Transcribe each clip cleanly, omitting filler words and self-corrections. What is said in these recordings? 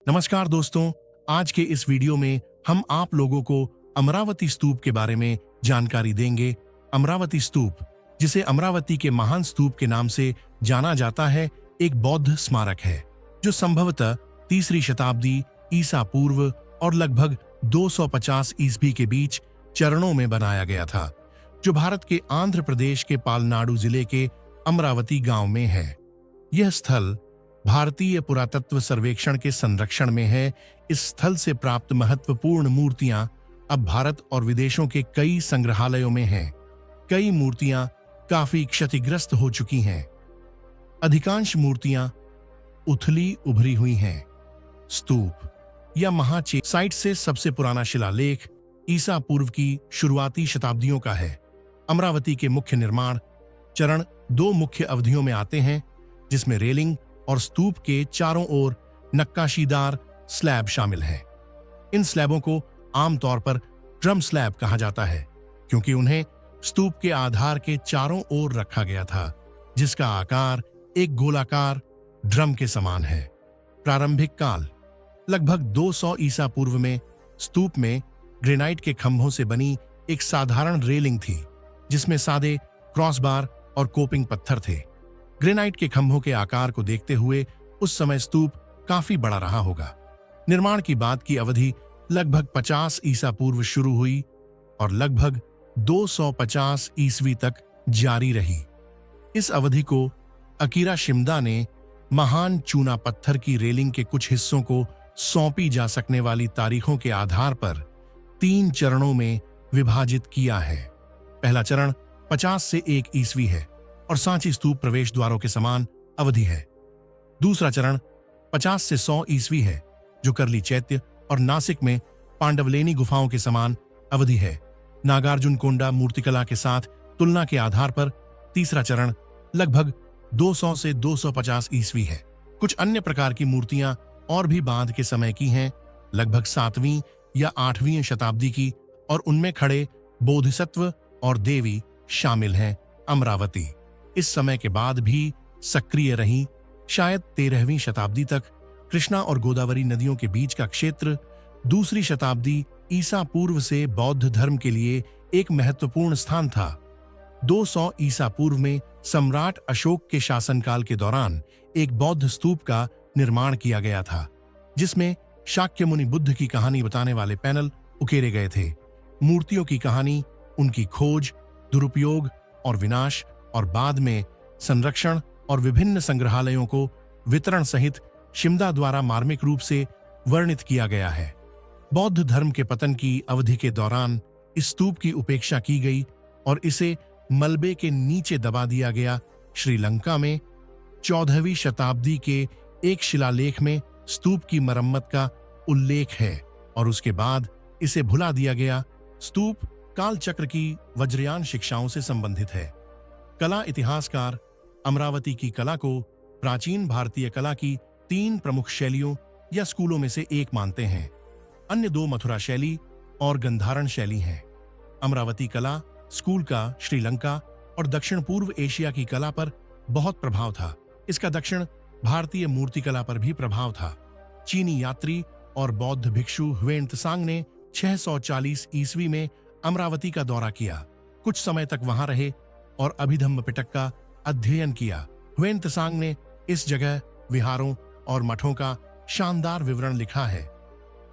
नमस्कार दोस्तों, आज के इस वीडियो में हम आप लोगों को अमरावती स्तूप के बारे में जानकारी देंगे। अमरावती स्तूप, जिसे अमरावती के महान स्तूप के नाम से जाना जाता है, एक बौद्ध स्मारक है जो संभवतः 3री शताब्दी ईसा पूर्व और लगभग 250 ईस्वी के बीच चरणों में बनाया गया था, जो भारत के आंध्र प्रदेश के पालनाडु जिले के अमरावती गांव में है। यह स्थल भारतीय पुरातत्व सर्वेक्षण के संरक्षण में है। इस स्थल से प्राप्त महत्वपूर्ण मूर्तियां अब भारत और विदेशों के कई संग्रहालयों में हैं। कई मूर्तियां काफी क्षतिग्रस्त हो चुकी हैं। अधिकांश मूर्तियां उथली उभरी हुई हैं। स्तूप या महाचेन साइट से सबसे पुराना शिलालेख ईसा पूर्व की शुरुआती शताब्दियों का है। अमरावती के मुख्य निर्माण चरण 2 मुख्य अवधियों में आते हैं, जिसमें रेलिंग और स्तूप के चारों ओर नक्काशीदार स्लैब शामिल हैं। इन स्लैबों को आमतौर पर ड्रम स्लैब कहा जाता है, क्योंकि उन्हें स्तूप के आधार के चारों ओर रखा गया था, जिसका आकार एक गोलाकार ड्रम के समान है। प्रारंभिक काल लगभग 200 ईसा पूर्व में स्तूप में ग्रेनाइट के खंभों से बनी एक साधारण रेलिंग थी, जिसमें सादे क्रॉसबार और कोपिंग पत्थर थे। ग्रेनाइट के खंभों के आकार को देखते हुए उस समय स्तूप काफी बड़ा रहा होगा। निर्माण की बाद की अवधि लगभग 50 ईसा पूर्व शुरू हुई और लगभग 250 ईस्वी तक जारी रही। इस अवधि को अकीरा शिमदा ने महान चूना पत्थर की रेलिंग के कुछ हिस्सों को सौंपी जा सकने वाली तारीखों के आधार पर 3 चरणों में विभाजित किया है। पहला चरण 50 से 1 ईस्वी है और सांची स्तूप प्रवेश द्वारों के समान अवधि है। दूसरा चरण 50 से 100 ईस्वी है, जो करली चैत्य और नासिक में पांडवलेनी गुफाओं के समान अवधि है। नागार्जुन कोंडा मूर्तिकला के साथ तुलना के आधार पर तीसरा चरण लगभग 200 से 250 ईस्वी है। कुछ अन्य प्रकार की मूर्तियां और भी बाद के समय की हैं, लगभग 7वीं या 8वीं शताब्दी की, और उनमें खड़े बोधिसत्व और देवी शामिल हैं। अमरावती इस समय के बाद भी सक्रिय रही। शायद 13वीं शताब्दी तक कृष्णा और गोदावरी नदियों के बीच का क्षेत्र 2री शताब्दी ईसा पूर्व से बौद्ध धर्म के लिए एक महत्वपूर्ण स्थान था। 200 ईसा पूर्व में सम्राट अशोक के शासनकाल के दौरान एक बौद्ध स्तूप का निर्माण किया गया था, जिसमें शाक्य मुनि बुद्ध की कहानी बताने वाले पैनल उकेरे गए थे। मूर्तियों की कहानी, उनकी खोज, दुरुपयोग और विनाश, और बाद में संरक्षण और विभिन्न संग्रहालयों को वितरण सहित शिमदा द्वारा मार्मिक रूप से वर्णित किया गया है। बौद्ध धर्म के पतन की अवधि के दौरान इस स्तूप की उपेक्षा की गई और इसे मलबे के नीचे दबा दिया गया। श्रीलंका में 14वीं शताब्दी के एक शिलालेख में स्तूप की मरम्मत का उल्लेख है और उसके बाद इसे भुला दिया गया। स्तूप कालचक्र की वज्रयान शिक्षाओं से संबंधित है। कला इतिहासकार अमरावती की कला को प्राचीन भारतीय कला की 3 प्रमुख शैलियों या स्कूलों में से एक मानते हैं। अन्य 2 मथुरा शैली और गंधारण शैली हैं। अमरावती कला स्कूल का श्रीलंका और दक्षिण पूर्व एशिया की कला पर बहुत प्रभाव था। इसका दक्षिण भारतीय मूर्तिकला पर भी प्रभाव था। चीनी यात्री और बौद्ध भिक्षु ह्वेन त्सांग ने 640 ईस्वी में अमरावती का दौरा किया। कुछ समय तक वहां रहे और अभिधम्म पिटक का अध्ययन किया। ह्वेन त्सांग ने इस जगह विहारों और मठों का शानदार विवरण लिखा है।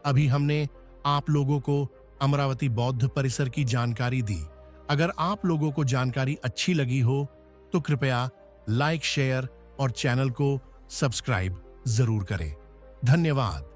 अभी हमने आप लोगों को अमरावती बौद्ध परिसर की जानकारी दी। अगर आप लोगों को जानकारी अच्छी लगी हो तो कृपया लाइक, शेयर और चैनल को सब्सक्राइब जरूर करें। धन्यवाद।